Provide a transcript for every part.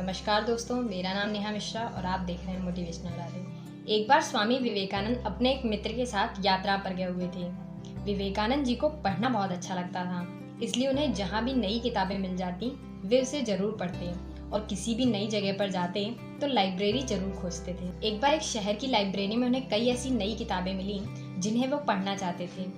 नमस्कार दोस्तों, मेरा नाम नेहा मिश्रा और आप देख रहे हैं मोटिवेशनल राधे। एक बार स्वामी विवेकानंद अपने एक मित्र के साथ यात्रा पर गए हुए थे। विवेकानंद जी को पढ़ना बहुत अच्छा लगता था, इसलिए उन्हें जहाँ भी नई किताबें मिल जाती वे उसे जरूर पढ़ते और किसी भी नई जगह पर जाते तो लाइब्रेरी जरूर खोजते थे। एक बार एक शहर की लाइब्रेरी में उन्हें कई ऐसी नई किताबें मिली जिन्हें वो पढ़ना चाहते थे।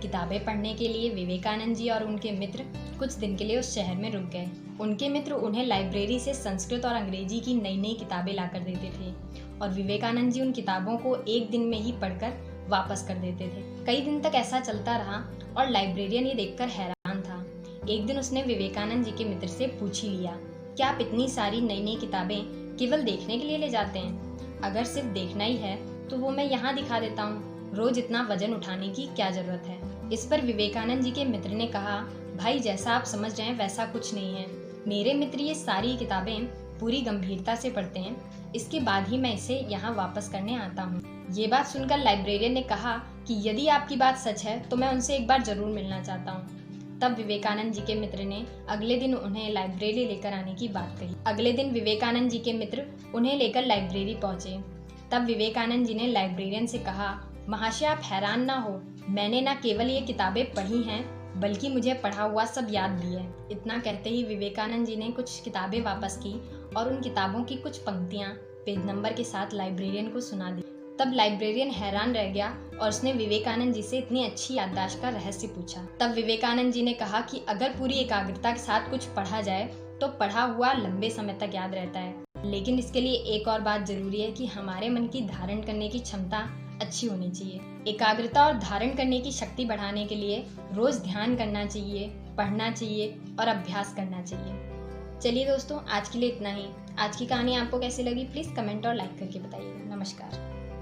किताबें पढ़ने के लिए विवेकानंद जी और उनके मित्र कुछ दिन के लिए उस शहर में रुक गए। उनके मित्र उन्हें लाइब्रेरी से संस्कृत और अंग्रेजी की नई नई किताबें लाकर देते थे और विवेकानंद जी उन किताबों को एक दिन में ही पढ़कर वापस कर देते थे। कई दिन तक ऐसा चलता रहा और लाइब्रेरियन ये देखकर हैरान था। एक दिन उसने विवेकानंद जी के मित्र से पूछ ही लिया, क्या आप इतनी सारी नई नई किताबें केवल देखने के लिए ले जाते हैं? अगर सिर्फ देखना ही है तो वो मैं यहाँ दिखा देता हूँ, रोज इतना वजन उठाने की क्या जरूरत है। इस पर विवेकानंद जी के मित्र ने कहा, भाई जैसा आप समझ रहे हैं वैसा कुछ नहीं है। मेरे मित्र ये सारी किताबें पूरी गंभीरता से पढ़ते हैं, इसके बाद ही मैं इसे यहाँ वापस करने आता हूँ। ये बात सुनकर लाइब्रेरियन ने कहा कि यदि आपकी बात सच है तो मैं उनसे एक बार जरूर मिलना चाहता हूँ। तब विवेकानंद जी के मित्र ने अगले दिन उन्हें लाइब्रेरी लेकर आने की बात कही। अगले दिन विवेकानंद जी के मित्र उन्हें लेकर लाइब्रेरी पहुंचे। तब विवेकानंद जी ने लाइब्रेरियन से कहा, महाशय आप हैरान ना हो, मैंने न केवल ये किताबें पढ़ी हैं बल्कि मुझे पढ़ा हुआ सब याद भी है। इतना कहते ही विवेकानंद जी ने कुछ किताबें वापस की और उन किताबों की कुछ पंक्तियां पेज नंबर के साथ लाइब्रेरियन को सुना दी। तब लाइब्रेरियन हैरान रह गया और उसने विवेकानंद जी से इतनी अच्छी याददाश्त का रहस्य पूछा। तब विवेकानंद जी ने कहा कि अगर पूरी एकाग्रता के साथ कुछ पढ़ा जाए तो पढ़ा हुआ लंबे समय तक याद रहता है, लेकिन इसके लिए एक और बात जरूरी है कि हमारे मन की धारण करने की क्षमता अच्छी होनी चाहिए। एकाग्रता और धारण करने की शक्ति बढ़ाने के लिए रोज ध्यान करना चाहिए, पढ़ना चाहिए और अभ्यास करना चाहिए। चलिए दोस्तों, आज के लिए इतना ही। आज की कहानी आपको कैसी लगी प्लीज कमेंट और लाइक करके बताइएगा। नमस्कार।